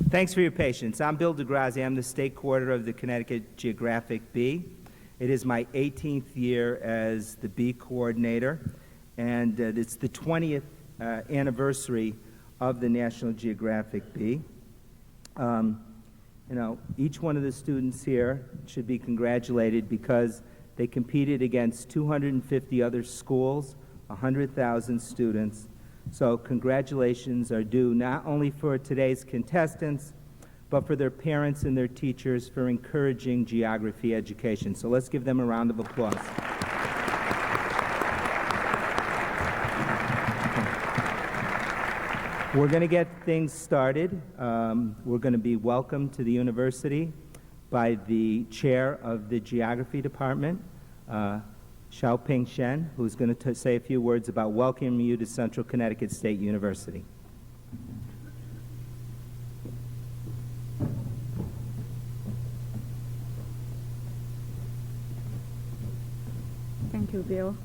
Thanks for your patience. I'm Bill DeGrazzi. I'm the state coordinator of the Connecticut Geographic B. It is my 18th year as the B coordinator, and it's the 20th anniversary of the National Geographic B. Each one of the students here should be congratulated because they competed against 250 other schools, 100,000 students. So congratulations are due not only for today's contestants, but for their parents and their teachers for encouraging geography education. So let's give them a round of applause. We're going to get things started. We're going to be welcomed to the university by the chair of the geography department, Xiaoping Shen, who's going to say a few words about welcoming you to Central Connecticut State University. Thank you, Bill.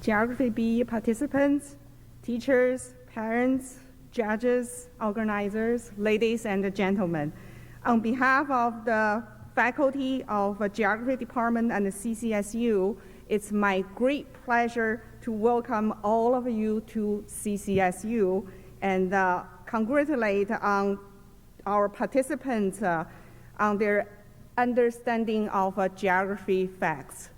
Geography B participants, teachers, parents, judges, organizers, ladies and gentlemen. On behalf of the faculty of the Geography Department and the CCSU, it's my great pleasure to welcome all of you to CCSU and congratulate on our participants on their understanding of geography facts.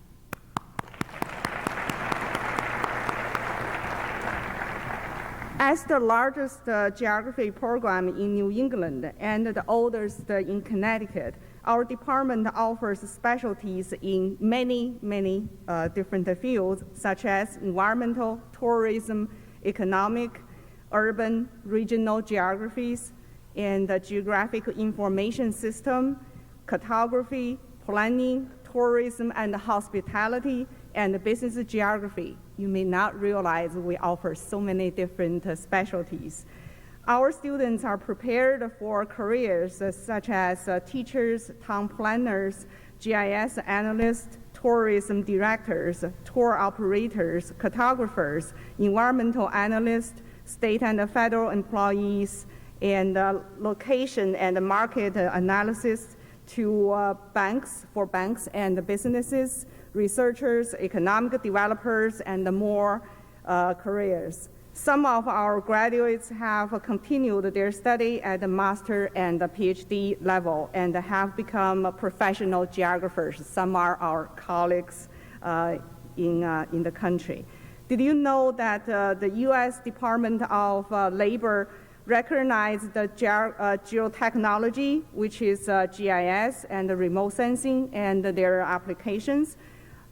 As the largest geography program in New England and the oldest in Connecticut, our department offers specialties in many different fields, such as environmental, tourism, economic, urban, regional geographies, and the geographic information system, cartography, planning, tourism and hospitality, and business geography. You may not realize we offer so many different specialties. Our students are prepared for careers such as teachers, town planners, GIS analysts, tourism directors, tour operators, cartographers, environmental analysts, state and federal employees, and location and market analysis to banks and businesses, researchers, economic developers, and more careers. Some of our graduates have continued their study at the master and the PhD level and have become professional geographers. Some are our colleagues in the country. Did you know that the U.S. Department of Labor recognized the geotechnology, which is GIS and remote sensing and their applications,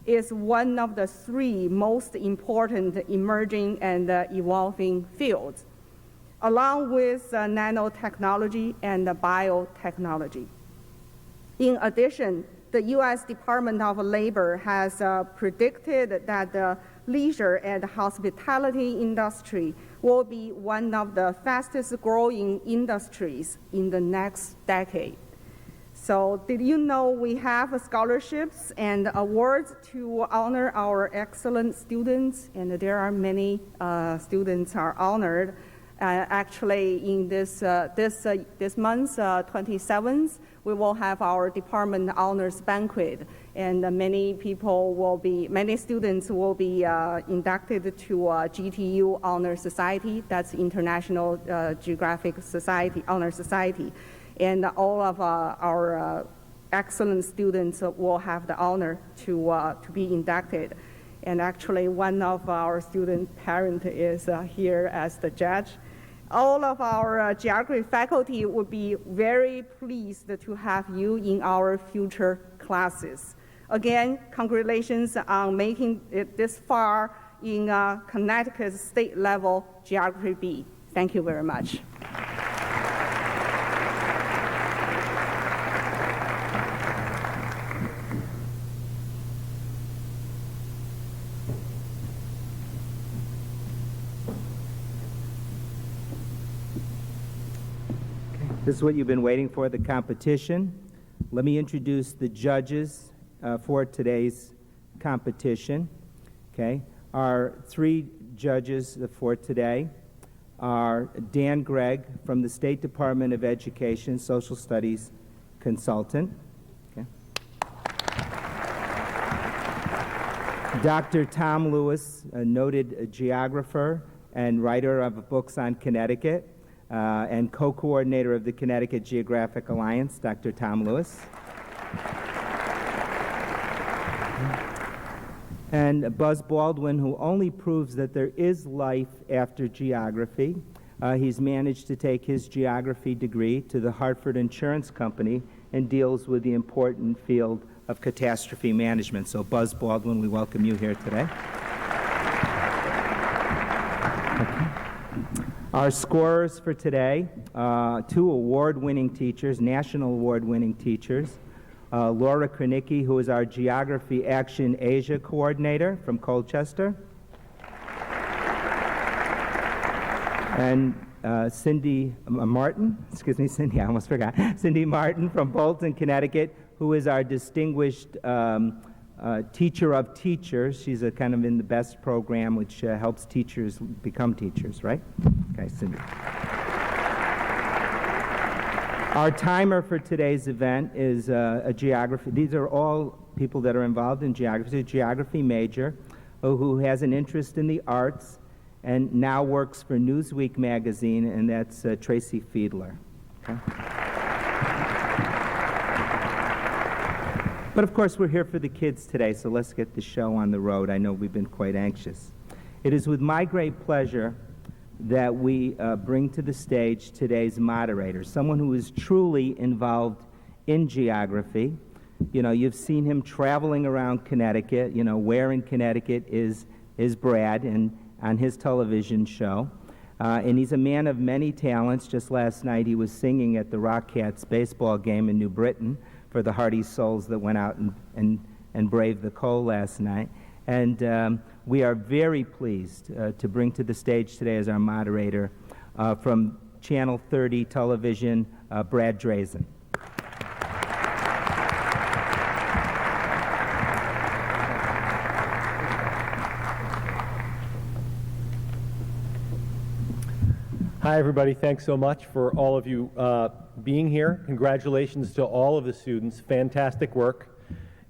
is one of the three most important emerging and evolving fields, along with nanotechnology and biotechnology. In addition, the U.S. Department of Labor has predicted that the leisure and hospitality industry will be one of the fastest growing industries in the next decade. So did you know we have scholarships and awards to honor our excellent students? And there are many students are honored. Actually, in this month, 27th, we will have our department honors banquet, and many students will be inducted to GTU Honor Society. That's International Geographic Society Honor Society. And all of our excellent students will have the honor to be inducted. And actually, one of our student parents is here as the judge. All of our geography faculty would be very pleased to have you in our future classes. Again, congratulations on making it this far in Connecticut state level Geography B. Thank you very much. This is what you've been waiting for, the competition. Let me introduce the judges for today's competition. Okay, our three judges for today are Dan Gregg from the State Department of Education, Social Studies consultant. Okay. Dr. Tom Lewis, a noted geographer and writer of books on Connecticut, and co-coordinator of the Connecticut Geographic Alliance, Dr. Tom Lewis. And Buzz Baldwin, who only proves that there is life after geography. He's managed to take his geography degree to the Hartford Insurance Company and deals with the important field of catastrophe management. So Buzz Baldwin, we welcome you here today. Okay. Our scorers for today, 2 award-winning teachers, national award-winning teachers. Laura Kranicki, who is our Geography Action Asia Coordinator from Colchester. And Cindy Martin, Cindy, I almost forgot. Cindy Martin from Bolton, Connecticut, who is our distinguished teacher of teachers. She's a kind of in the BEST program, which helps teachers become teachers, right? Okay, Cindy. Our timer for today's event is a geography. These are all people that are involved in geography. A geography major who has an interest in the arts and now works for Newsweek magazine, and that's Tracy Fiedler. Okay? But of course, we're here for the kids today, so let's get the show on the road. I know we've been quite anxious. It is with my great pleasure that we bring to the stage today's moderator, someone who is truly involved in geography. You know, you've seen him traveling around Connecticut. You know, where in Connecticut is Brad and on his television show. And he's a man of many talents. Just last night he was singing at the Rockcats baseball game in New Britain for the hardy souls that went out and braved the cold last night. And we are very pleased to bring to the stage today as our moderator from Channel 30 Television, Brad Drazen. Hi, everybody. Thanks so much for all of you being here. Congratulations to all of the students. Fantastic work.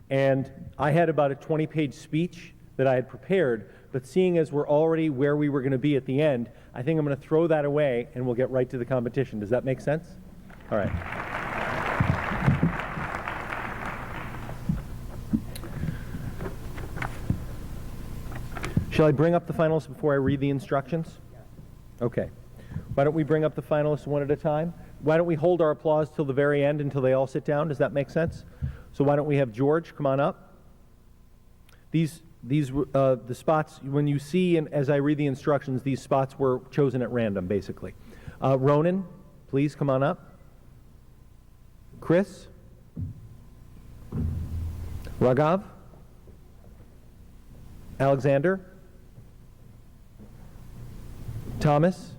And I had about a 20-page speech that I had prepared, but seeing as we're already where we were going to be at the end, I think I'm going to throw that away and we'll get right to the competition. Does that make sense? All right. Shall I bring up the finalists before I read the instructions? Okay. Why don't we bring up the finalists one at a time? Why don't we hold our applause till the very end until they all sit down? Does that make sense? So why don't we have George come on up? The spots, when you see, and as I read the instructions, these spots were chosen at random, basically. Ronan, please come on up. Chris? Raghav? Alexander? Thomas?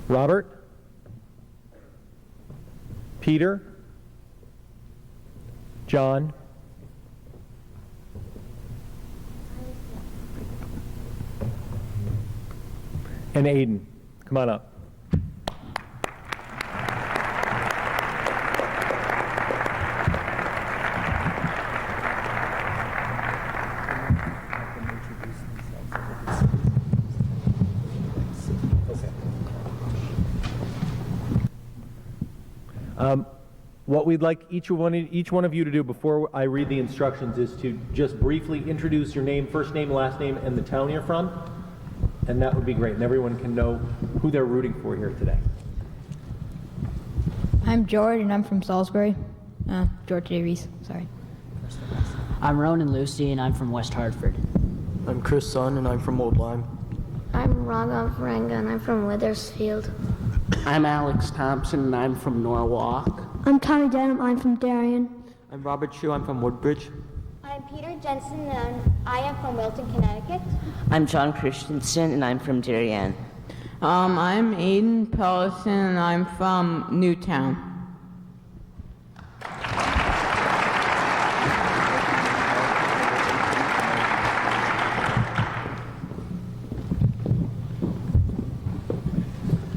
Robert? Peter? John? And Aiden, come on up. What we'd like each one of you to do before I read the instructions is to just briefly introduce your name, first name, last name, and the town you're from. And that would be great, and everyone can know who they're rooting for here today. I'm George, and I'm from Salisbury. George Davies, sorry. I'm Ronan Lucy, and I'm from West Hartford. I'm Chris Sun, and I'm from Old Lyme. I'm Raghav Ranga, and I'm from Wethersfield. I'm Alex Thompson, and I'm from Norwalk. I'm Tommy Denham, I'm from Darien. I'm Robert Chu, I'm from Woodbridge. I'm Peter Jensen, and I am from Wilton, Connecticut. I'm John Christensen, and I'm from Darien. I'm Aiden Pellison, and I'm from Newtown.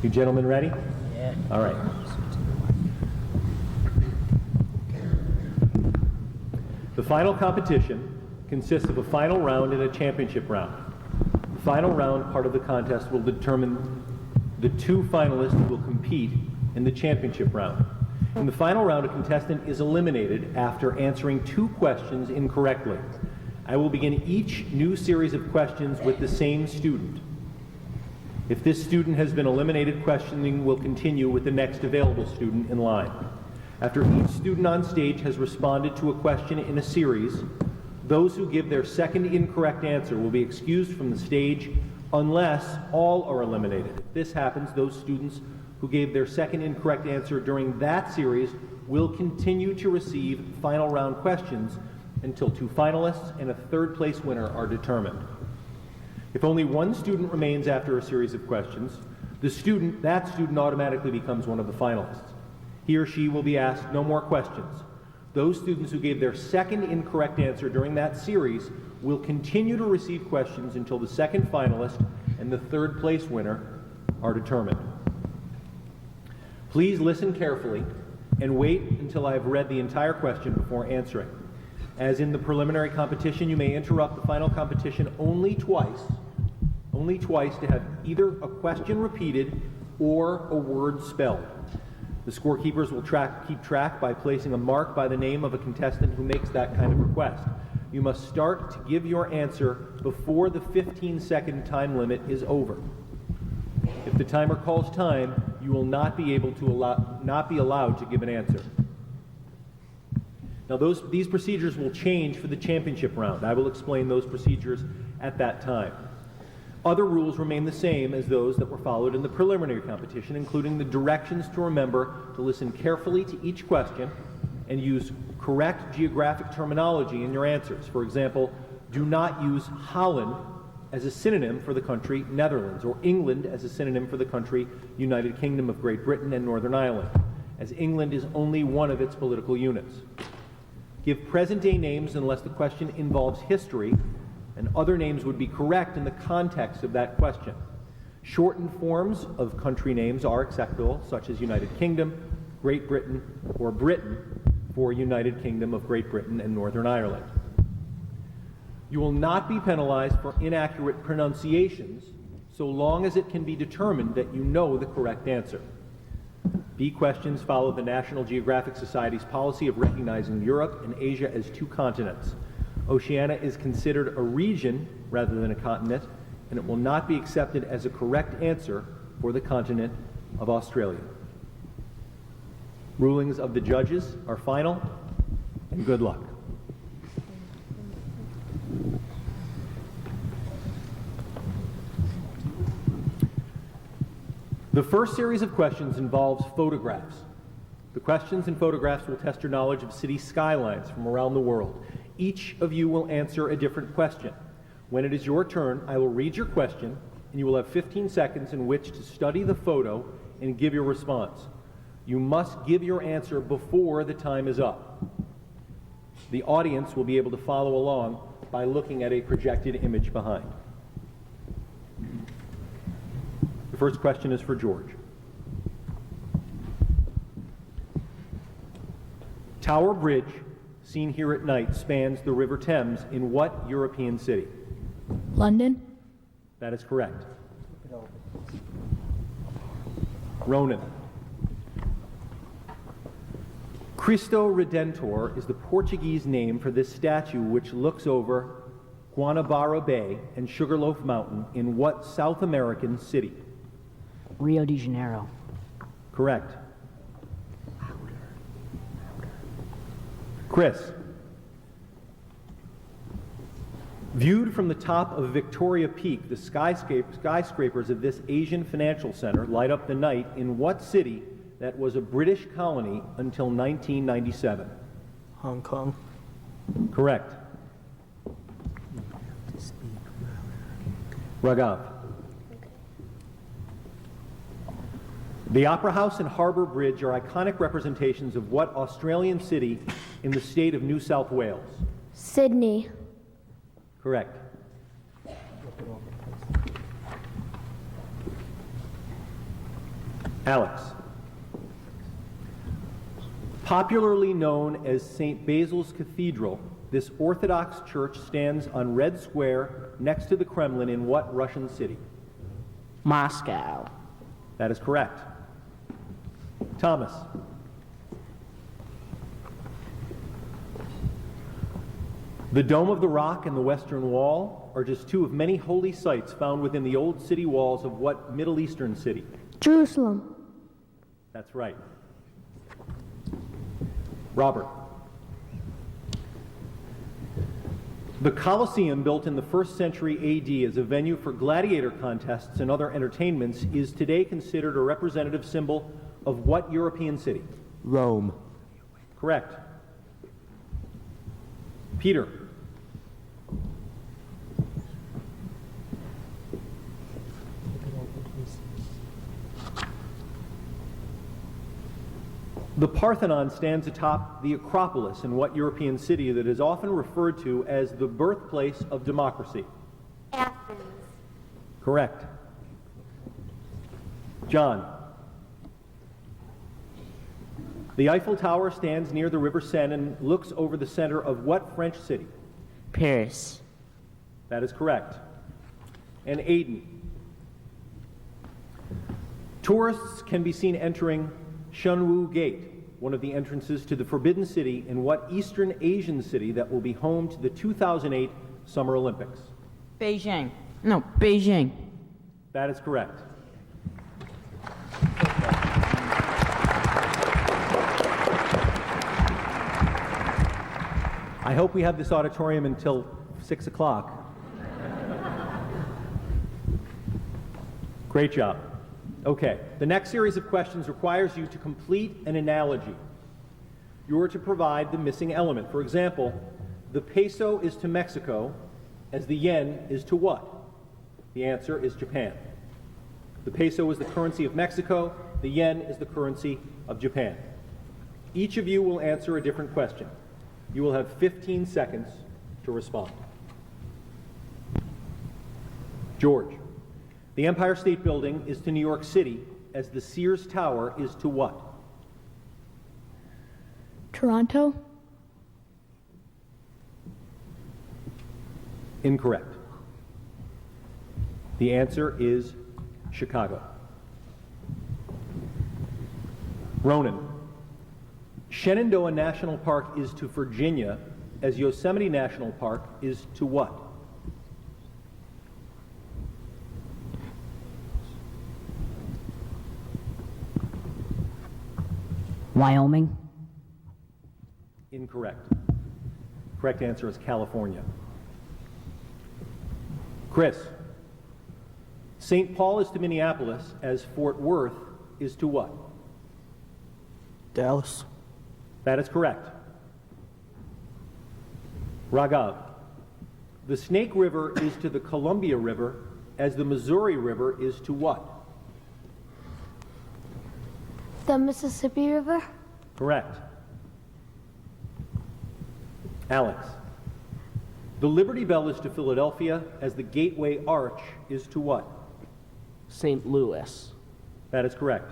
You gentlemen ready? Yeah. All right. The final competition consists of a final round and a championship round. The final round part of the contest will determine the two finalists who will compete in the championship round. In the final round, a contestant is eliminated after answering 2 questions incorrectly. I will begin each new series of questions with the same student. If this student has been eliminated, questioning will continue with the next available student in line. After each student on stage has responded to a question in a series, those who give their second incorrect answer will be excused from the stage unless all are eliminated. If this happens, those students who gave their second incorrect answer during that series will continue to receive final round questions until 2 finalists and a third place winner are determined. If only one student remains after a series of questions, that student automatically becomes one of the finalists. He or she will be asked no more questions. Those students who gave their second incorrect answer during that series will continue to receive questions until the second finalist and the third place winner are determined. Please listen carefully and wait until I have read the entire question before answering. As in the preliminary competition, you may interrupt the final competition only twice to have either a question repeated or a word spelled. The scorekeepers will keep track by placing a mark by the name of a contestant who makes that kind of request. You must start to give your answer before the 15-second time limit is over. If the timer calls time, you will not be allowed to give an answer. Now these procedures will change for the championship round. I will explain those procedures at that time. Other rules remain the same as those that were followed in the preliminary competition, including the directions to remember to listen carefully to each question and use correct geographic terminology in your answers. For example, do not use Holland as a synonym for the country Netherlands, or England as a synonym for the country United Kingdom of Great Britain and Northern Ireland, as England is only one of its political units. Give present-day names unless the question involves history, and other names would be correct in the context of that question. Shortened forms of country names are acceptable, such as United Kingdom, Great Britain, or Britain for United Kingdom of Great Britain and Northern Ireland. You will not be penalized for inaccurate pronunciations so long as it can be determined that you know the correct answer. B questions follow the National Geographic Society's policy of recognizing Europe and Asia as 2 continents. Oceania is considered a region rather than a continent, and it will not be accepted as a correct answer for the continent of Australia. Rulings of the judges are final, and good luck. The first series of questions involves photographs. The questions and photographs will test your knowledge of city skylines from around the world. Each of you will answer a different question. When it is your turn, I will read your question, and you will have 15 seconds in which to study the photo and give your response. You must give your answer before the time is up. The audience will be able to follow along by looking at a projected image behind. The first question is for George. Tower Bridge, seen here at night, spans the River Thames in what European city? London. That is correct. Ronan. Cristo Redentor is the Portuguese name for this statue which looks over Guanabara Bay and Sugarloaf Mountain in what South American city? Rio de Janeiro. Correct. Chris. Viewed from the top of Victoria Peak, the skyscrapers of this Asian financial center light up the night in what city that was a British colony until 1997? Hong Kong. Correct. Raghav. The Opera House and Harbour Bridge are iconic representations of what Australian city in the state of New South Wales? Sydney. Correct. Alex. Popularly known as St. Basil's Cathedral, this Orthodox church stands on Red Square next to the Kremlin in what Russian city? Moscow. That is correct. Thomas. The Dome of the Rock and the Western Wall are just two of many holy sites found within the old city walls of what Middle Eastern city? Jerusalem. That's right. Robert. The Colosseum, built in the 1st century AD as a venue for gladiator contests and other entertainments, is today considered a representative symbol of what European city? Rome. Correct. Peter. The Parthenon stands atop the Acropolis in what European city that is often referred to as the birthplace of democracy? Athens. Correct. John. The Eiffel Tower stands near the River Seine and looks over the center of what French city? Paris. That is correct. And Aiden. Tourists can be seen entering Shunwu Gate, one of the entrances to the Forbidden City in what Eastern Asian city that will be home to the 2008 Summer Olympics? Beijing. No, Beijing. That is correct. I hope we have this auditorium until 6 o'clock. Great job. Okay, the next series of questions requires you to complete an analogy. You are to provide the missing element. For example, the peso is to Mexico as the yen is to what? The answer is Japan. The peso is the currency of Mexico, the yen is the currency of Japan. Each of you will answer a different question. You will have 15 seconds to respond. George. The Empire State Building is to New York City as the Sears Tower is to what? Toronto. Incorrect. The answer is Chicago. Ronan. Shenandoah National Park is to Virginia as Yosemite National Park is to what? Wyoming. Incorrect. Correct answer is California. Chris. St. Paul is to Minneapolis as Fort Worth is to what? Dallas. That is correct. Raghav. The Snake River is to the Columbia River as the Missouri River is to what? The Mississippi River. Correct. Alex. The Liberty Bell is to Philadelphia as the Gateway Arch is to what? St. Louis. That is correct.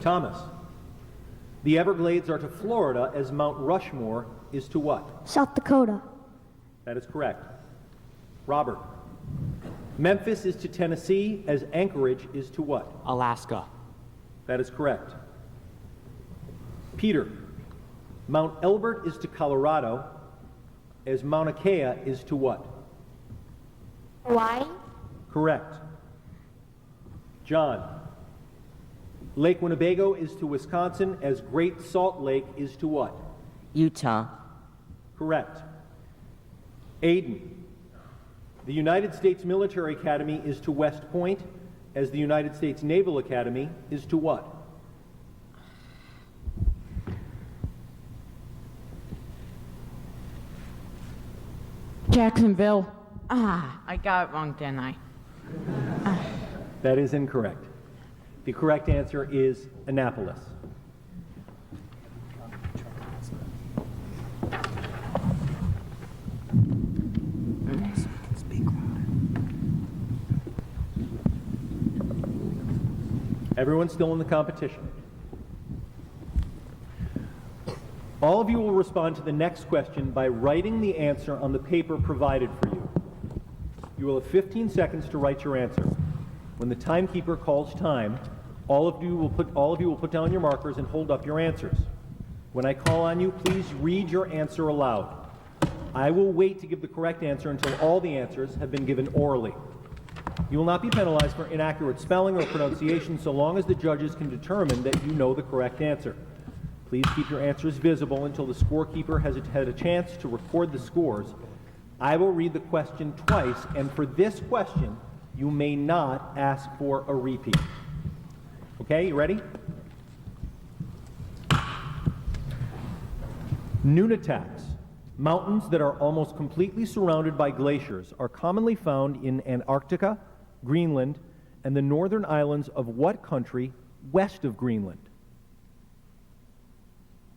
Thomas. The Everglades are to Florida as Mount Rushmore is to what? South Dakota. That is correct. Robert. Memphis is to Tennessee as Anchorage is to what? Alaska. That is correct. Peter. Mount Elbert is to Colorado as Mauna Kea is to what? Hawaii. Correct. John. Lake Winnebago is to Wisconsin as Great Salt Lake is to what? Utah. Correct. Aiden. The United States Military Academy is to West Point as the United States Naval Academy is to what? Jacksonville. I got it wrong, didn't I? That is incorrect. The correct answer is Annapolis. Everyone's still in the competition. All of you will respond to the next question by writing the answer on the paper provided for you. You will have 15 seconds to write your answer. When the timekeeper calls time, all of you will put down your markers and hold up your answers. When I call on you, please read your answer aloud. I will wait to give the correct answer until all the answers have been given orally. You will not be penalized for inaccurate spelling or pronunciation so long as the judges can determine that you know the correct answer. Please keep your answers visible until the scorekeeper has had a chance to record the scores. I will read the question twice, and for this question, you may not ask for a repeat. Okay, you ready? Nunataks, mountains that are almost completely surrounded by glaciers, are commonly found in Antarctica, Greenland, and the northern islands of what country west of Greenland?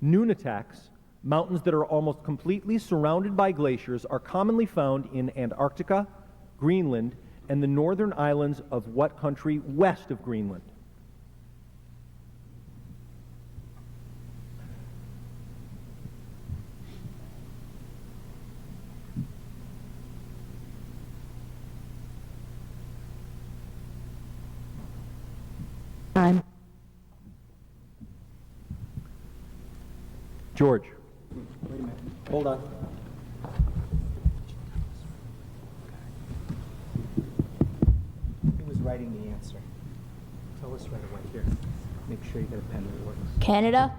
Nunataks, mountains that are almost completely surrounded by glaciers, are commonly found in Antarctica, Greenland, and the northern islands of what country west of Greenland? Time. George. Wait a minute. Hold on. Who was writing the answer? Tell us right away. Here. Make sure you get a pen that works. Canada.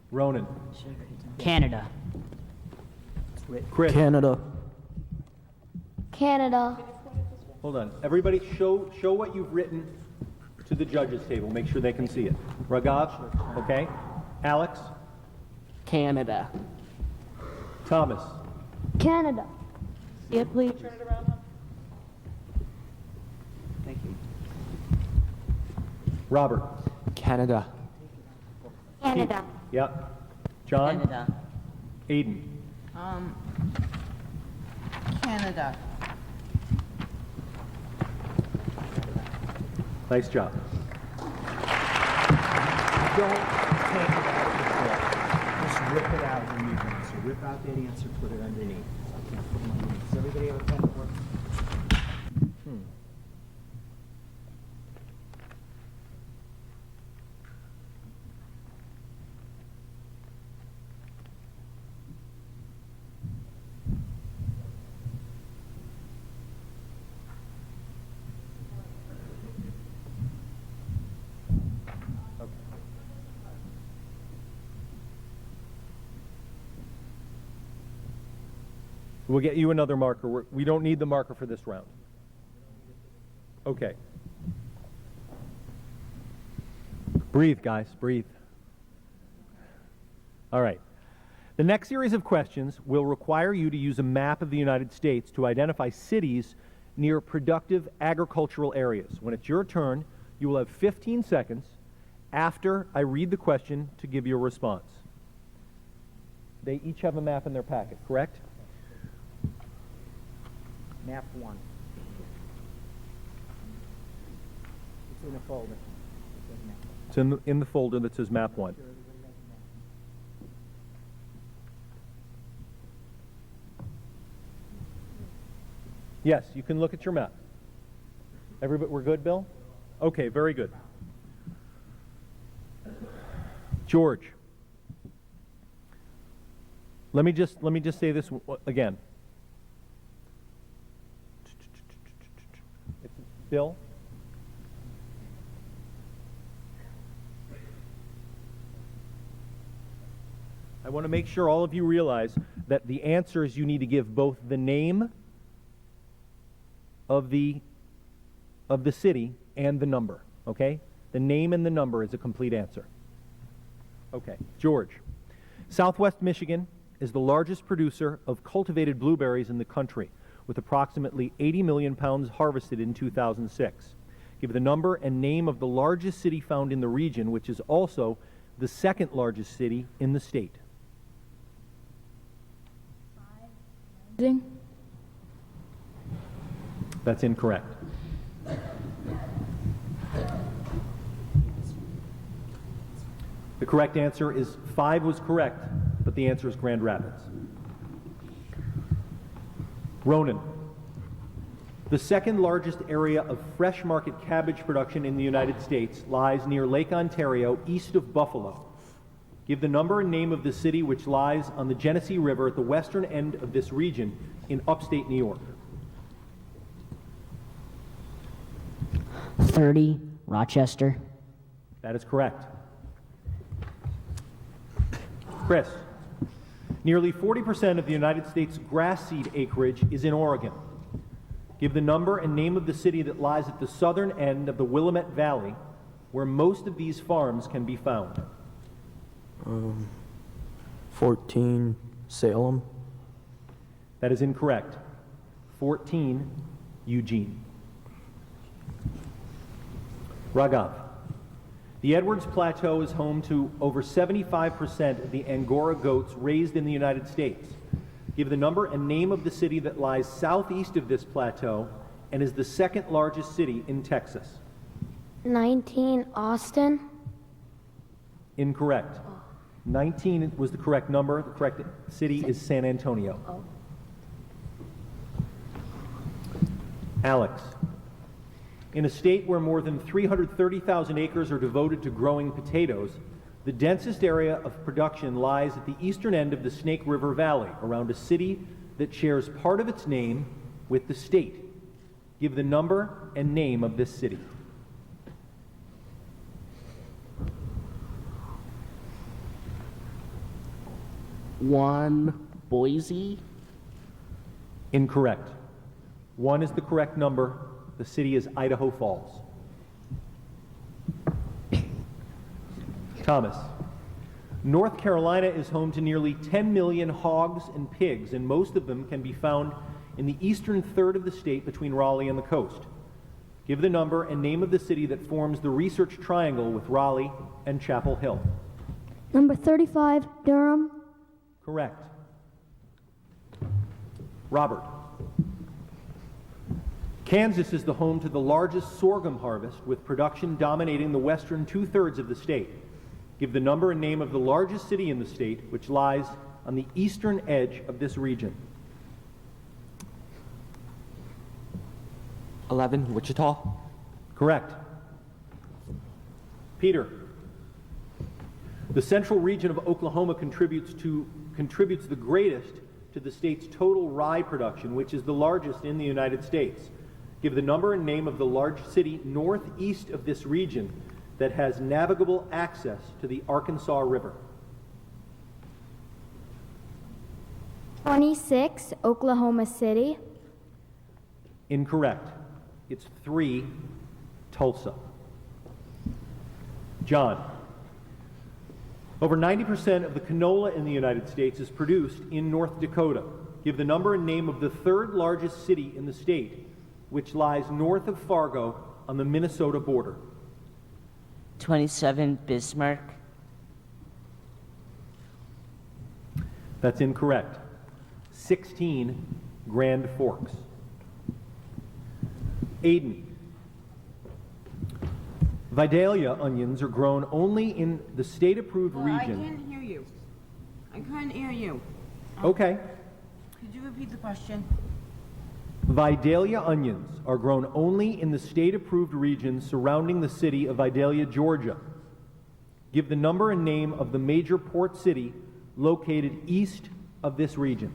Ronan. Canada. Chris. Canada. Canada. Hold on. Everybody show what you've written to the judges table. Make sure they can see it. Ragav. Okay. Alex. Canada. Thomas. Canada. See it, please. Thank you. Robert. Canada. Canada. Yep. John. Canada. Aiden. Canada. Nice job. Don't take it out of the book. Just rip it out when you answer. Rip out that answer, put it underneath. Does everybody have a pen that works? We'll get you another marker. We don't need the marker for this round. Okay. Breathe, guys, breathe. All right. The next series of questions will require you to use a map of the United States to identify cities near productive agricultural areas. When it's your turn, you will have 15 seconds after I read the question to give your response. They each have a map in their packet, correct? Map 1. It's in a folder. It says map 1. It's in the folder that says map 1. Yes, you can look at your map. Everybody, we're good, Bill? Okay, very good. George, let me just say this again. Bill? I want to make sure all of you realize that the answers you need to give both the name of the city and the number, okay? The name and the number is a complete answer. Okay, George. Southwest Michigan is the largest producer of cultivated blueberries in the country, with approximately 80 million pounds harvested in 2006. Give the number and name of the largest city found in the region, which is also the second largest city in the state. That's incorrect. correct answer is 5 was correct, but the answer is Grand Rapids. Ronan. The second largest area of fresh market cabbage production in the United States lies near Lake Ontario, east of Buffalo. Give the number and name of the city which lies on the Genesee River at the western end of this region in upstate New York. 30, Rochester. That is correct. Chris. Nearly 40% of the United States grass seed acreage is in Oregon. Give the number and name of the city that lies at the southern end of the Willamette Valley, where most of these farms can be found. 14, Salem. That is incorrect. 14, Eugene. Raghav. The Edwards Plateau is home to over 75% of the Angora goats raised in the United States. Give the number and name of the city that lies southeast of this plateau and is the second largest city in Texas. 19, Austin. Incorrect. 19 was the correct number. The correct city is San Antonio. Alex. In a state where more than 330,000 acres are devoted to growing potatoes, the densest area of production lies at the eastern end of the Snake River Valley, around a city that shares part of its name with the state. Give the number and name of this city. One, Boise. Incorrect. 1 is the correct number. The city is Idaho Falls. Thomas. North Carolina is home to nearly 10 million hogs and pigs, and most of them can be found in the eastern third of the state between Raleigh and the coast. Give the number and name of the city that forms the research triangle with Raleigh and Chapel Hill. Number 35, Durham. Correct. Robert. Kansas is the home to the largest sorghum harvest, with production dominating the western two-thirds of the state. Give the number and name of the largest city in the state, which lies on the eastern edge of this region. 11, Wichita. Correct. Peter. The central region of Oklahoma contributes the greatest to the state's total rye production, which is the largest in the United States. Give the number and name of the large city northeast of this region that has navigable access to the Arkansas River. 26, Oklahoma City. Incorrect. It's 3, Tulsa. John. Over 90% of the canola in the United States is produced in North Dakota. Give the number and name of the third largest city in the state, which lies north of Fargo on the Minnesota border. 27, Bismarck. That's incorrect. 16, Grand Forks. Aiden. Vidalia onions are grown only in the state-approved region. I can't hear you. I couldn't hear you. Okay. Could you repeat the question? Vidalia onions are grown only in the state-approved region surrounding the city of Vidalia, Georgia. Give the number and name of the major port city located east of this region.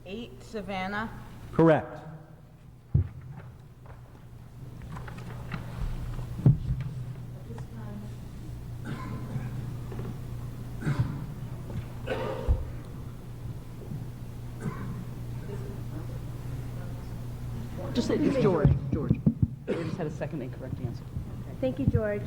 8, Savannah. Correct. Just say it's George. George. We just had a second incorrect answer. Thank you, George.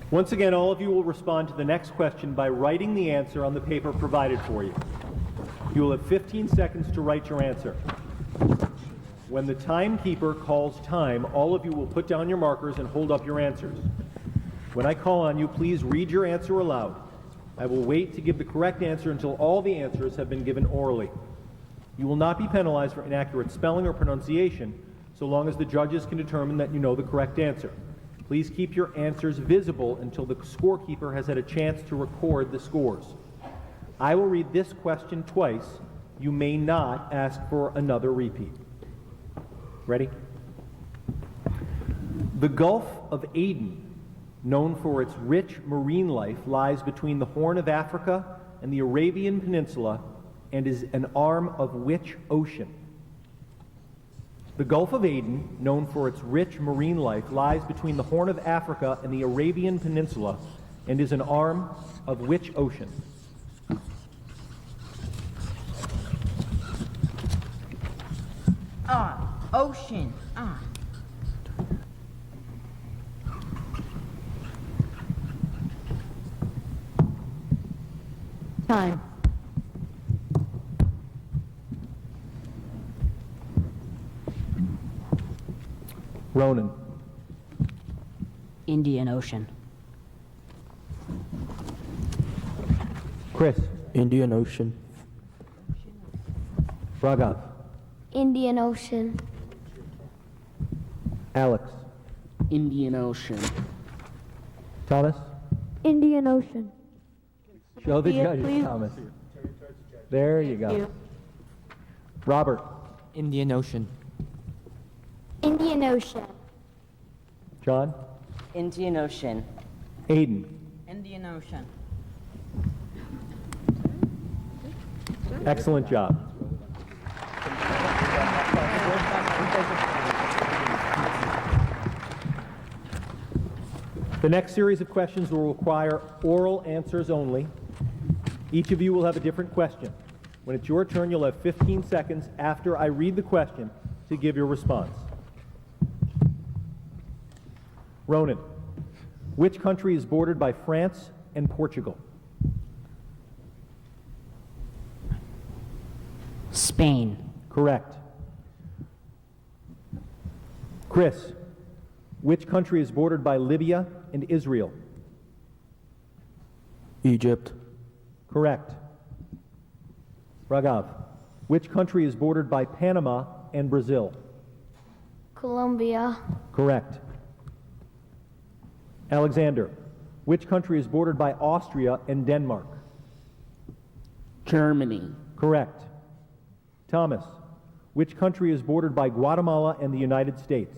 Once again, all of you will respond to the next question by writing the answer on the paper provided for you. You will have 15 seconds to write your answer. When the timekeeper calls time, all of you will put down your markers and hold up your answers. When I call on you, please read your answer aloud. I will wait to give the correct answer until all the answers have been given orally. You will not be penalized for inaccurate spelling or pronunciation, so long as the judges can determine that you know the correct answer. Please keep your answers visible until the scorekeeper has had a chance to record the scores. I will read this question twice. You may not ask for another repeat. Ready? The Gulf of Aden, known for its rich marine life, lies between the Horn of Africa and the Arabian Peninsula and is an arm of which ocean? The Gulf of Aden, known for its rich marine life, lies between the Horn of Africa and the Arabian Peninsula and is an arm of which ocean? Ocean. Time. Ronan. Indian Ocean. Chris. Indian Ocean. Raghav. Indian Ocean. Alex. Indian Ocean. Thomas. Indian Ocean. Show the Repeat it, judges, please. Thomas. There you go. Robert. Indian Ocean. Indian Ocean. John. Indian Ocean. Aiden. Indian Ocean. Excellent job. The next series of questions will require oral answers only. Each of you will have a different question. When it's your turn, you'll have 15 seconds after I read the question to give your response. Ronan, which country is bordered by France and Portugal? Spain. Correct. Chris, which country is bordered by Libya and Israel? Egypt. Correct. Raghav, which country is bordered by Panama and Brazil? Colombia. Correct. Alexander, which country is bordered by Austria and Denmark? Germany. Correct. Thomas, which country is bordered by Guatemala and the United States?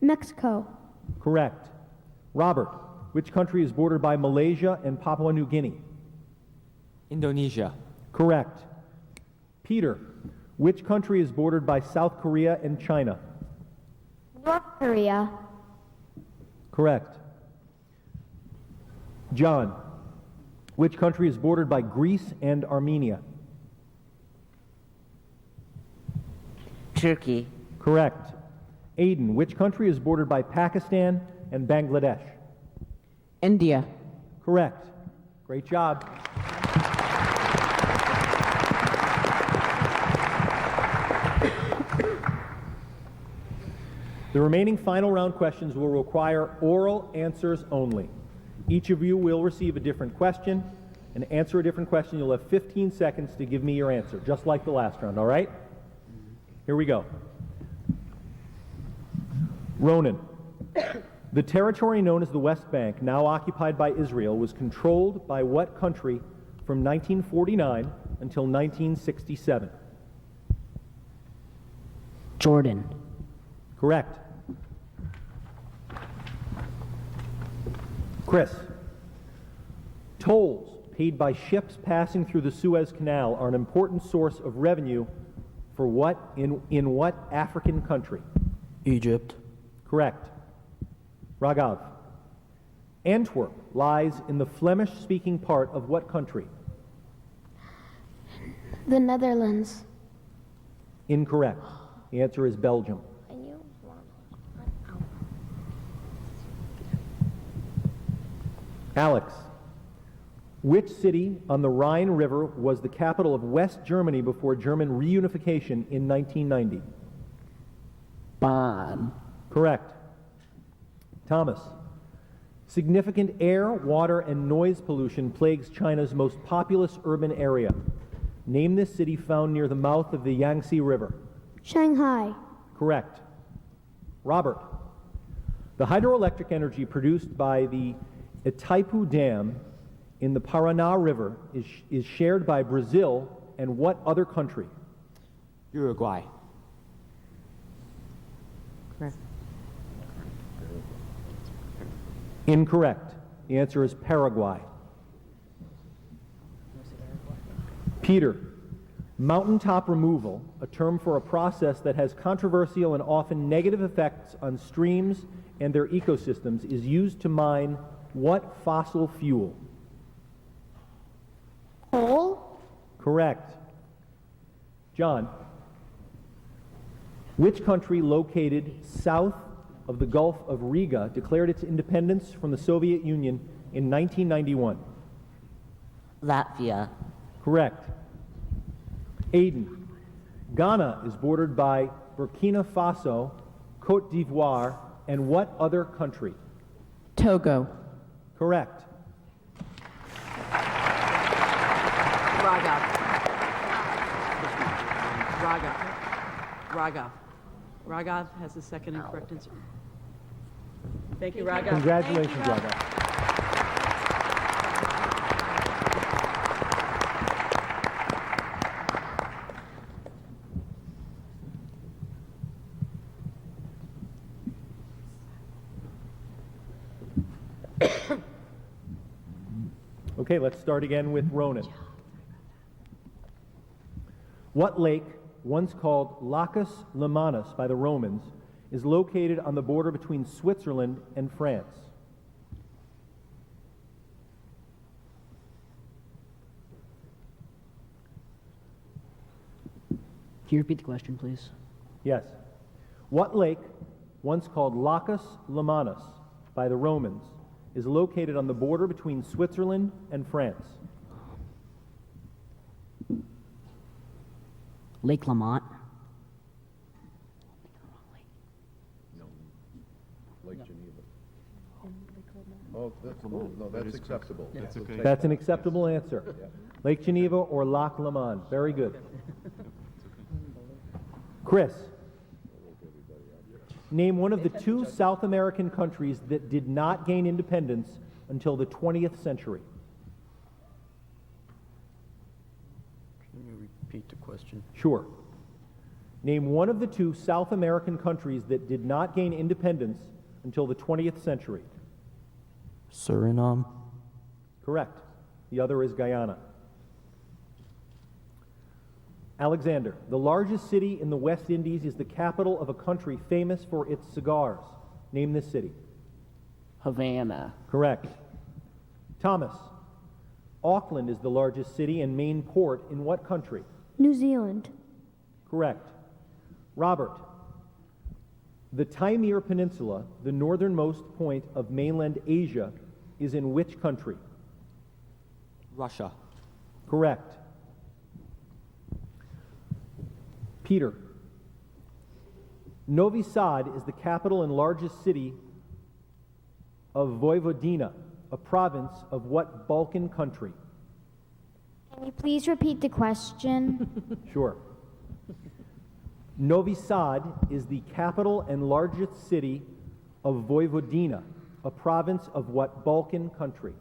Mexico. Correct. Robert, which country is bordered by Malaysia and Papua New Guinea? Indonesia. Correct. Peter, which country is bordered by South Korea and China? North Korea. Correct. John, which country is bordered by Greece and Armenia? Turkey. Correct. Aiden, which country is bordered by Pakistan and Bangladesh? India. Correct. Great job. The remaining final round questions will require oral answers only. Each of you will receive a different question and answer a different question. You'll have 15 seconds to give me your answer, just like the last round, all right? Here we go. Ronan, the territory known as the West Bank, now occupied by Israel, was controlled by what country from 1949 until 1967? Jordan. Correct. Chris, tolls paid by ships passing through the Suez Canal are an important source of revenue for what in what African country? Egypt. Correct. Raghav, Antwerp lies in the Flemish-speaking part of what country? The Netherlands. Incorrect. The answer is Belgium. I knew. Alex, which city on the Rhine River was the capital of West Germany before German reunification in 1990? Bonn. Correct. Thomas. Significant air, water, and noise pollution plagues China's most populous urban area. Name this city found near the mouth of the Yangtze River. Shanghai. Correct. Robert. The hydroelectric energy produced by the Itaipu Dam in the Paraná River is shared by Brazil and what other country? Uruguay. Correct. Incorrect. The answer is Paraguay. Peter. Mountaintop removal, a term for a process that has controversial and often negative effects on streams and their ecosystems, is used to mine what fossil fuel? Coal. Correct. John. Which country located south of the Gulf of Riga declared its independence from the Soviet Union in 1991? Latvia. Correct. Aiden. Ghana is bordered by Burkina Faso, Cote d'Ivoire, and what other country? Togo. Correct. Raghav. Raghav has the second and correct answer. Thank you, Raghav. Congratulations, Raghav. Okay, let's start again with Ronan. What lake, once called Lacus Lemanus by the Romans, is located on the border between Switzerland and France? Can you repeat the question, please? Yes. What lake, once called Lacus Lemanus by the Romans, is located on the border between Switzerland and France? Lake Lamont. Lake Geneva. Oh, no, that's acceptable. That's okay. That's an acceptable answer. Lake Geneva or Lac Leman. Very good. Chris. Name one of the two South American countries that did not gain independence until the 20th century. Can you repeat the question? Sure. Name one of the two South American countries that did not gain independence until the 20th century. Suriname. Correct. The other is Guyana. Alexander, the largest city in the West Indies is the capital of a country famous for its cigars. Name this city. Havana. Correct. Thomas, Auckland is the largest city and main port in what country? New Zealand. Correct. Robert, the Taimyr Peninsula, the northernmost point of mainland Asia, is in which country? Russia. Correct. Peter, Novi Sad is the capital and largest city of Vojvodina, a province of what Balkan country? Can you please repeat the question? Sure. Novi Sad is the capital and largest city of Vojvodina, a province of what Balkan country?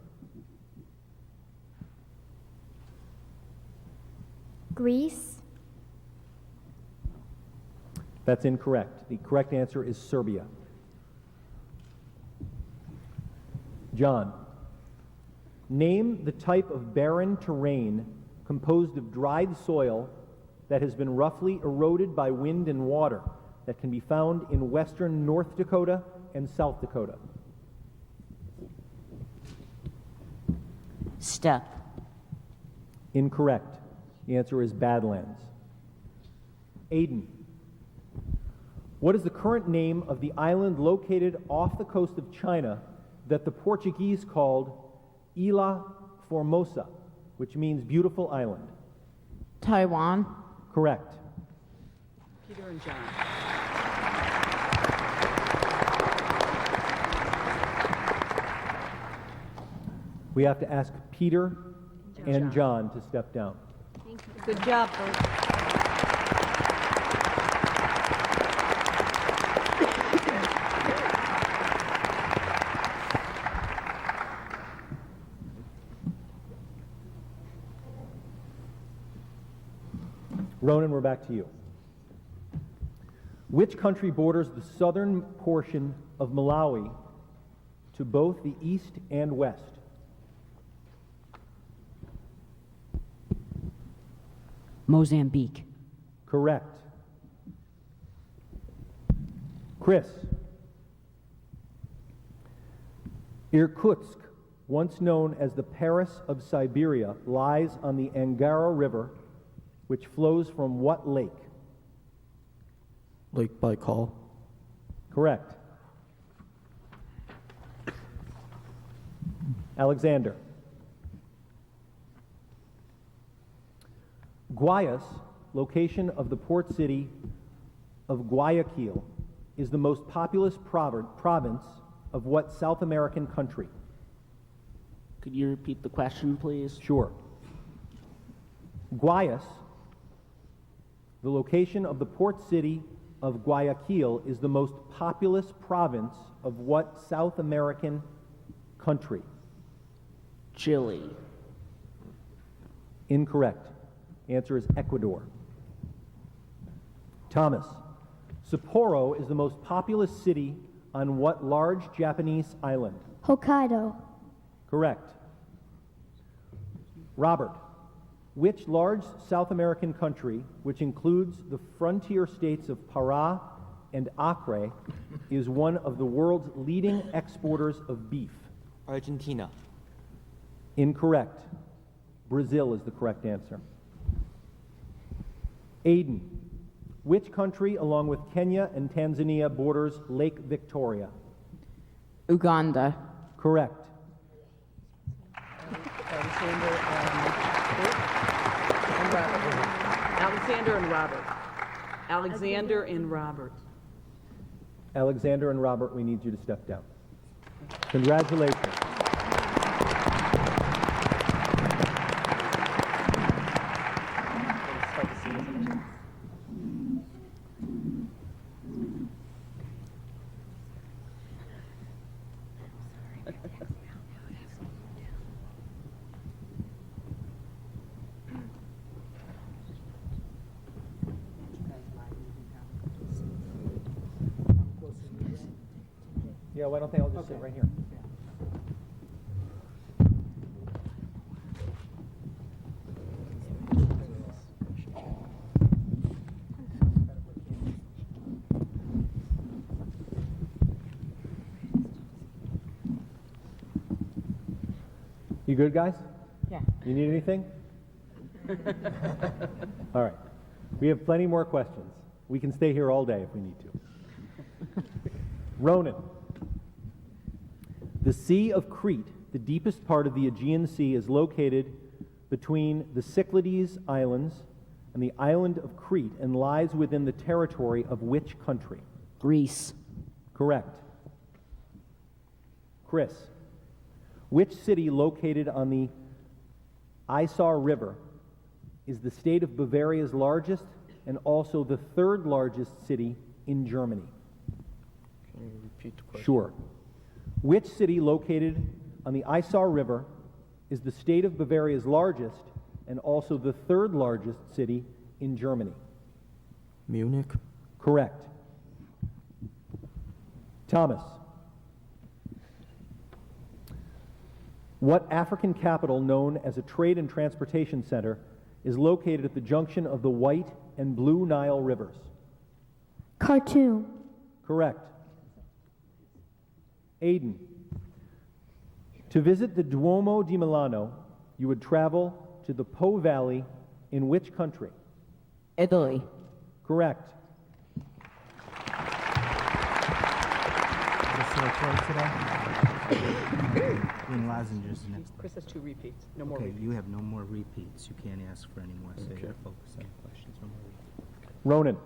Greece. That's incorrect. The correct answer is Serbia. John, name the type of barren terrain composed of dried soil that has been roughly eroded by wind and water that can be found in western North Dakota and South Dakota. Steppe. Incorrect. The answer is Badlands. Aiden, what is the current name of the island located off the coast of China that the Portuguese called Ilha Formosa, which means beautiful island? Taiwan. Correct. Peter and John. We have to ask Peter and John to step down. Good job, folks. Ronan, we're back to you. Which country borders the southern portion of Malawi to both the east and west? Mozambique. Correct. Chris. Irkutsk, once known as the Paris of Siberia, lies on the Angara River, which flows from what lake? Lake Baikal. Correct. Alexander. Guayas, location of the port city of Guayaquil, is the most populous province of what South American country? Could you repeat the question, please? Sure. Guayas, the location of the port city of Guayaquil, is the most populous province of what South American country? Chile. Incorrect. Answer is Ecuador. Thomas. Sapporo is the most populous city on what large Japanese island? Hokkaido. Correct. Robert. Which large South American country, which includes the frontier states of Pará and Acre, is one of the world's leading exporters of beef? Argentina. Incorrect. Brazil is the correct answer. Aiden. Which country, along with Kenya and Tanzania, borders Lake Victoria? Uganda. Correct. Alexander and Robert. Alexander and Robert. Alexander and Robert, we need you to step down. Congratulations. Yeah, why don't they all just sit right here? You good, guys? Yeah. You need anything? All right. We have plenty more questions. We can stay here all day if we need to. Ronan. The Sea of Crete, the deepest part of the Aegean Sea, is located between the Cyclades Islands and the island of Crete and lies within the territory of which country? Greece. Correct. Chris. Which city located on the Isar River is the state of Bavaria's largest and also the third largest city in Germany? Can you repeat the question? Sure. Which city located on the Isar River is the state of Bavaria's largest and also the third largest city in Germany? Munich. Correct. Thomas. What African capital known as a trade and transportation center is located at the junction of the White and Blue Nile rivers? Khartoum. Correct. Aiden. To visit the Duomo di Milano, you would travel to the Po Valley in which country? Italy. Correct. In lozenges. Chris has 2 repeats. No more Okay, repeats. you have no more repeats. You can't ask for any more, so you gotta focus on the questions. No more repeats. Ronan.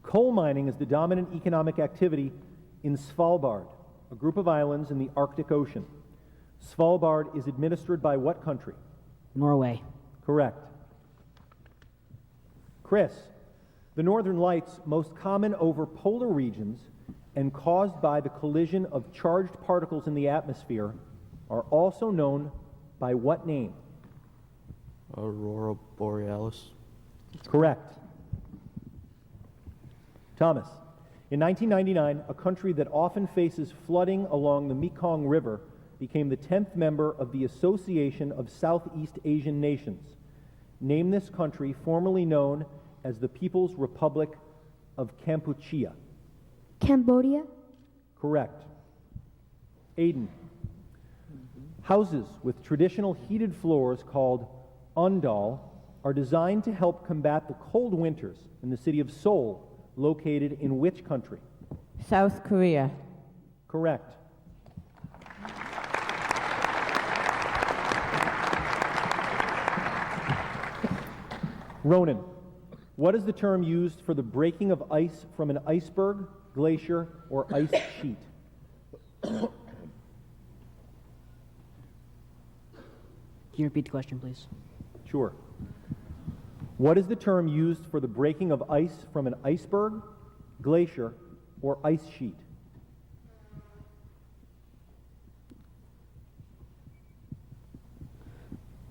Coal mining is the dominant economic activity in Svalbard, a group of islands in the Arctic Ocean. Svalbard is administered by what country? Norway. Correct. Chris, the northern lights, most common over polar regions and caused by the collision of charged particles in the atmosphere, are also known by what name? Aurora Borealis. Correct. Thomas, in 1999, a country that often faces flooding along the Mekong River became the 10th member of the Association of Southeast Asian Nations. Name this country, formerly known as the People's Republic of Kampuchea. Cambodia? Correct. Aiden, houses with traditional heated floors called undal are designed to help combat the cold winters in the city of Seoul, located in which country? South Korea. Correct. Ronan, what is the term used for the breaking of ice from an iceberg, glacier, or ice sheet? Can you repeat the question, please? Sure. What is the term used for the breaking of ice from an iceberg, glacier, or ice sheet?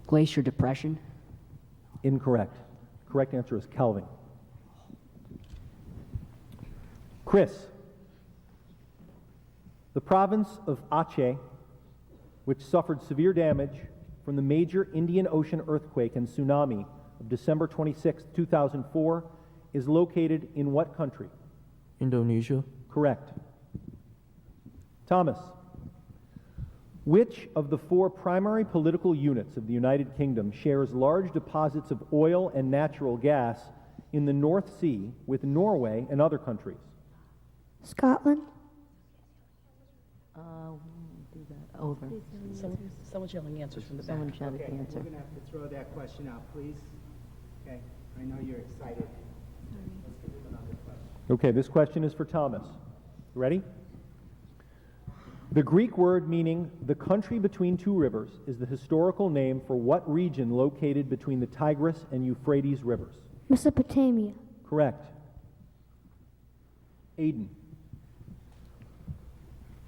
Glacier depression. Incorrect. Correct answer is calving. Chris, the province of Aceh, which suffered severe damage from the major Indian Ocean earthquake and tsunami of December 26, 2004, is located in what country? Indonesia. Correct. Thomas, which of the four primary political units of the United Kingdom shares large deposits of oil and natural gas in the North Sea with Norway and other countries? Scotland? Over. Someone's yelling answers from the back. Okay, we're going to have to throw that question out, please. Okay, I know you're excited. Let's give him another question. Okay, this question is for Thomas. Ready? The Greek word meaning the country between two rivers is the historical name for what region located between the Tigris and Euphrates rivers? Mesopotamia. Correct. Aiden.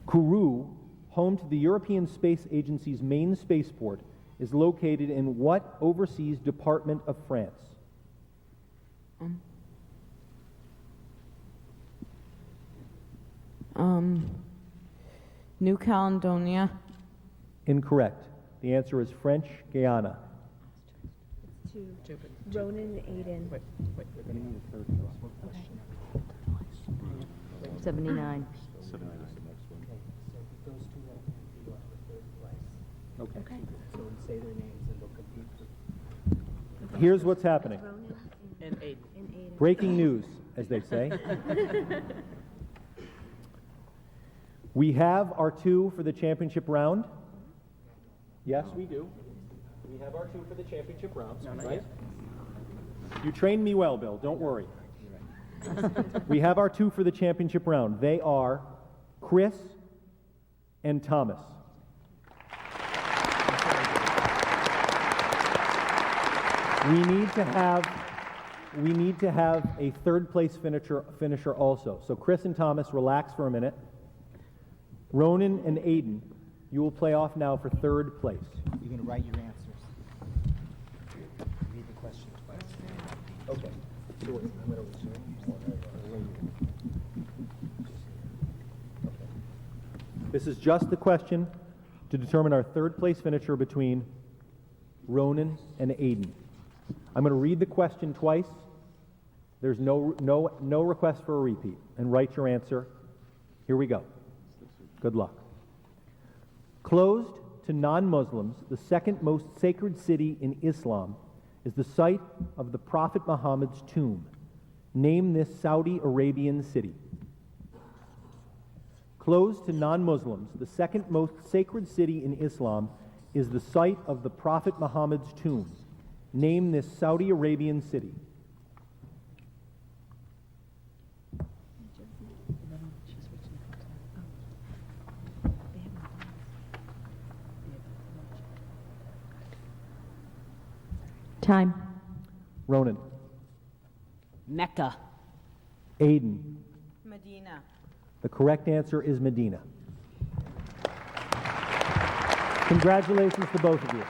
Kourou, home to the European Space Agency's main spaceport, is located in what overseas department of France? New Caledonia. Incorrect. The answer is French Guiana. Ronan, Aiden. We're going to need a third question. 79. So those two will compete for third place. Okay. So we say their names and they'll compete for... Here's what's happening. And Aiden. Breaking news, as they say. We have our two for the championship round. Yes, we do. We have our two for the championship round. No, not right? yet. You trained me well, Bill. Don't worry. We have our two for the championship round. They are Chris and Thomas. We need to have a third place finisher also. So Chris and Thomas, relax for a minute. Ronan and Aiden, you will play off now for third place. You're going to write your answers. Read the question twice. Okay. I'm going to This is just the question to determine our third place finisher between Ronan and Aiden. I'm going to read the question twice. There's no request for a repeat. And write your answer. Here we go. Good luck. Closed to non-Muslims, the second most sacred city in Islam is the site of the Prophet Muhammad's tomb. Name this Saudi Arabian city. Closed to non-Muslims, the second most sacred city in Islam is the site of the Prophet Muhammad's tomb. Name this Saudi Arabian city. Time. Ronan. Mecca. Aiden. Medina. The correct answer is Medina. Congratulations to both of you.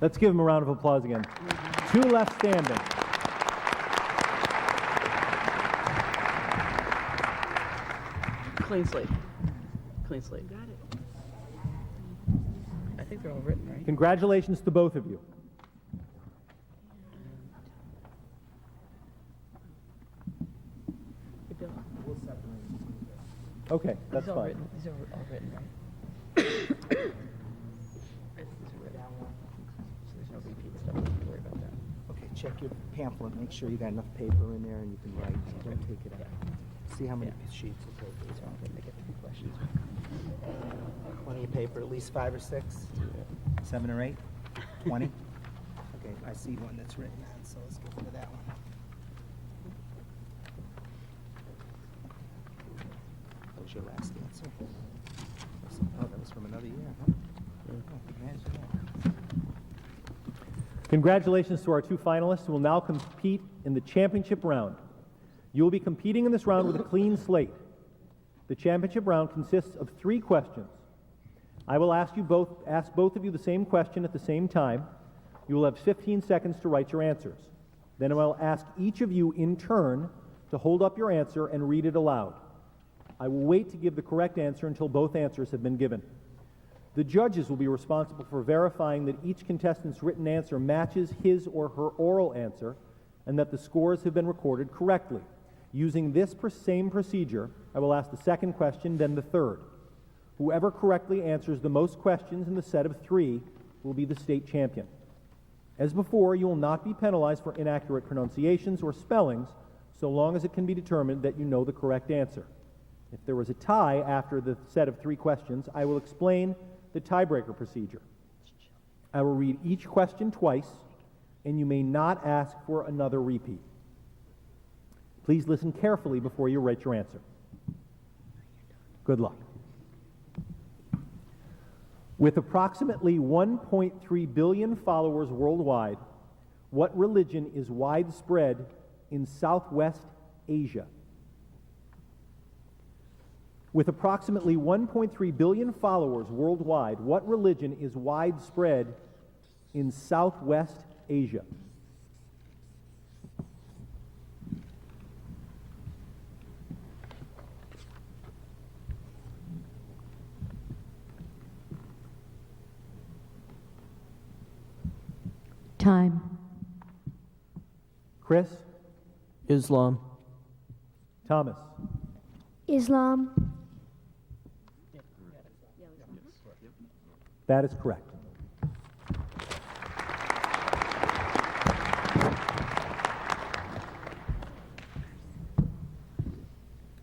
Let's give them a round of applause again. Two left standing. Clean slate. Clean slate. Got it. I think they're all written, right? Congratulations to both of you. Hey, Bill. Okay, that's These are all fine. written. These are all written, right? These are written. So there's no repeat stuff. Don't have to worry about that. Okay, check your pamphlet, make sure you got enough paper in there and you can write. Don't take it out. See how many sheets of paper. These are all written. They get the few questions. Plenty of paper, at least 5 or 6? 7 or 8? 20? Okay, I see one that's written on, so let's go to that one. That was your last answer. Oh, that was from another year, huh? Oh, imagine that. Congratulations to our two finalists who will now compete in the championship round. You will be competing in this round with a clean slate. The championship round consists of 3 questions. I will ask both of you the same question at the same time. You will have 15 seconds to write your answers. Then I will ask each of you in turn to hold up your answer and read it aloud. I will wait to give the correct answer until both answers have been given. The judges will be responsible for verifying that each contestant's written answer matches his or her oral answer and that the scores have been recorded correctly. Using this same procedure, I will ask the second question, then the third. Whoever correctly answers the most questions in the set of 3 will be the state champion. As before, you will not be penalized for inaccurate pronunciations or spellings so long as it can be determined that you know the correct answer. If there was a tie after the set of 3 questions, I will explain the tiebreaker procedure. I will read each question twice, and you may not ask for another repeat. Please listen carefully before you write your answer. Good luck. With approximately 1.3 billion followers worldwide, what religion is widespread in Southwest Asia? With approximately 1.3 billion followers worldwide, what religion is widespread in Southwest Asia? Time. Chris? Islam. Thomas? Islam. That is correct.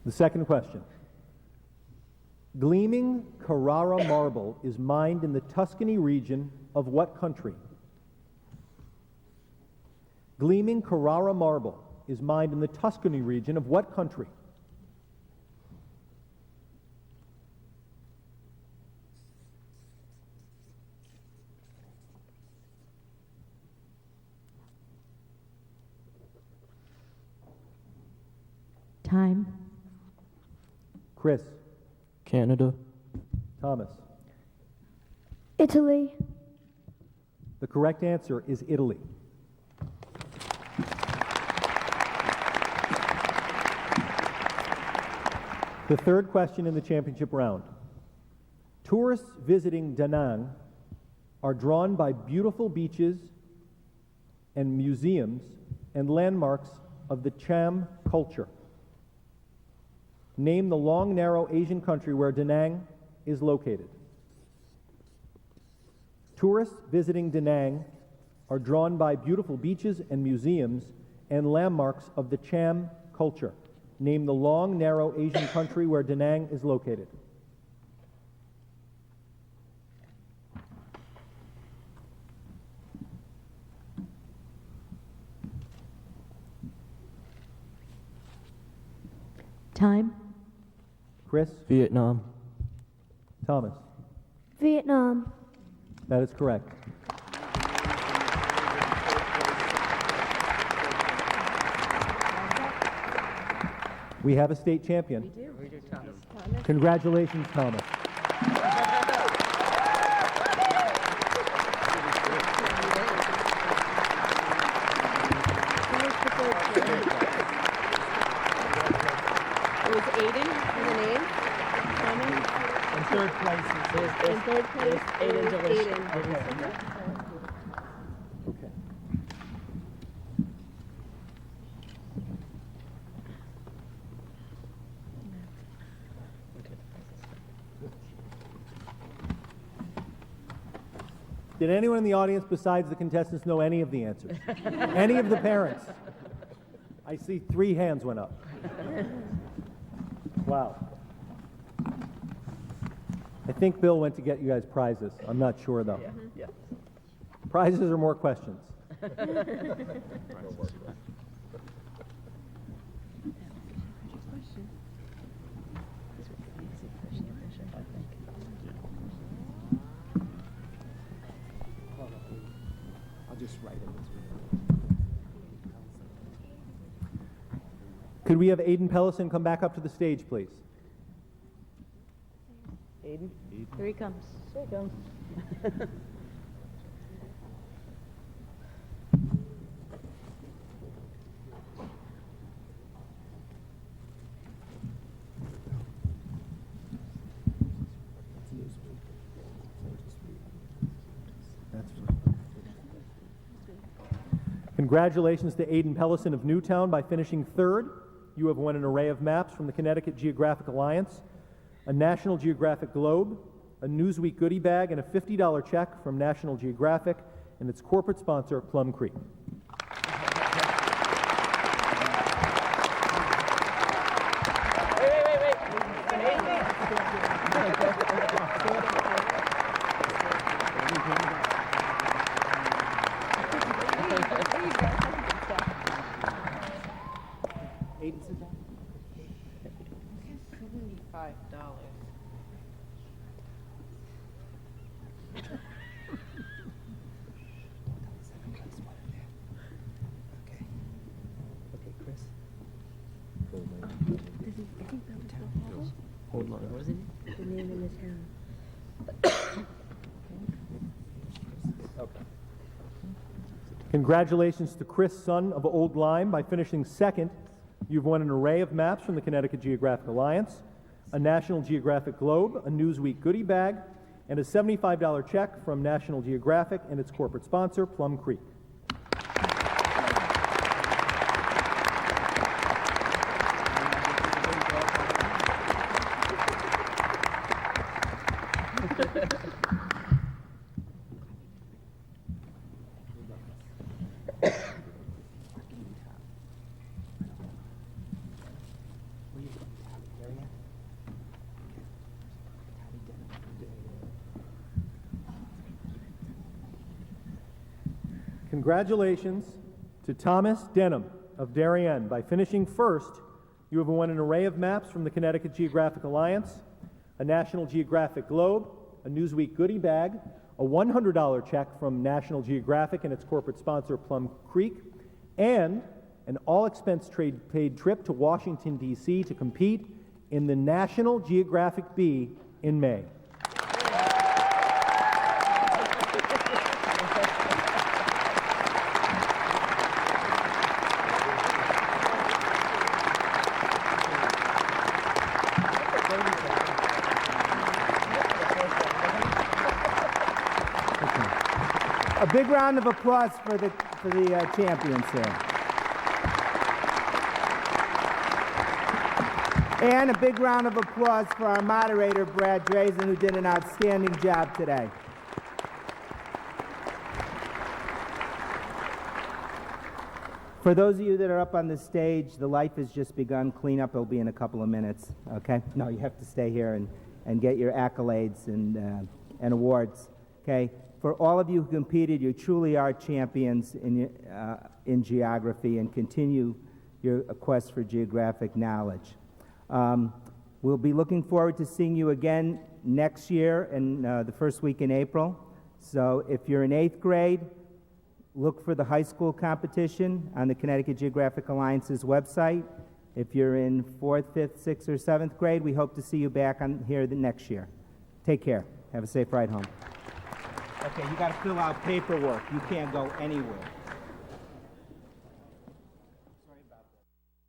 The second question. Gleaming Carrara marble is mined in the Tuscany region of what country? Gleaming Carrara marble is mined in the Tuscany region of what country? Time. Chris? Canada. Thomas? Italy. The correct answer is Italy. The third question in the championship round. Tourists visiting Da Nang are drawn by beautiful beaches and museums and landmarks of the Cham culture. Name the long, narrow Asian country where Da Nang is located. Tourists visiting Da Nang are drawn by beautiful beaches and museums and landmarks of the Cham culture. Name the long, narrow Asian country where Da Nang is located. Time. Chris? Vietnam. Thomas? Vietnam. That is correct. We have a state champion. We do, Thomas. Congratulations, Thomas. It was Aiden in the name. In third place. In third place, Aiden's Alicia. Okay. Did anyone in the audience besides the contestants know any of the answers? Any of the parents? I see 3 hands went up. Wow. I think Bill went to get you guys prizes. I'm not sure, though. Yeah. Prizes or more questions? I'll just write it. Could we have Aiden Pellison come back up to the stage, please? Aiden? Here he comes. There he comes. Congratulations to Aiden Pellison of Newtown by finishing 3rd. You have won an array of maps from the Connecticut Geographic Alliance, a National Geographic Globe, a Newsweek goodie bag, and a $50 check from National Geographic and its corporate sponsor, Plum Creek. Hold on. What is it? The name in the town. Congratulations to Chris, son of Old Lyme, by finishing 2nd. You've won an array of maps from the Connecticut Geographic Alliance, a National Geographic Globe, a Newsweek goodie bag, and a $75 check from National Geographic and its corporate sponsor, Plum Creek. Congratulations to Thomas Denham of Darien. By finishing 1st, you have won an array of maps from the Connecticut Geographic Alliance, a National Geographic Globe, a Newsweek goodie bag, a $100 check from National Geographic and its corporate sponsor, Plum Creek, and an all-expense-paid trip to Washington, D.C. to compete in the National Geographic Bee in May. A big round of applause for the champions here. And a big round of applause for our moderator, Brad Drazen, who did an outstanding job today. For those of you that are up on the stage, the life has just begun. Cleanup will be in a couple of minutes, okay? No, you have to stay here and get your accolades and awards, okay? For all of you who competed, you truly are champions in geography, and continue your quest for geographic knowledge. We'll be looking forward to seeing you again next year in the first week in April. So if you're in 8th grade, look for the high school competition on the Connecticut Geographic Alliance's website. If you're in 4th, 5th, 6th, or 7th grade, we hope to see you back on here the next year. Take care. Have a safe ride home. Okay, you got to fill out paperwork. You can't go anywhere.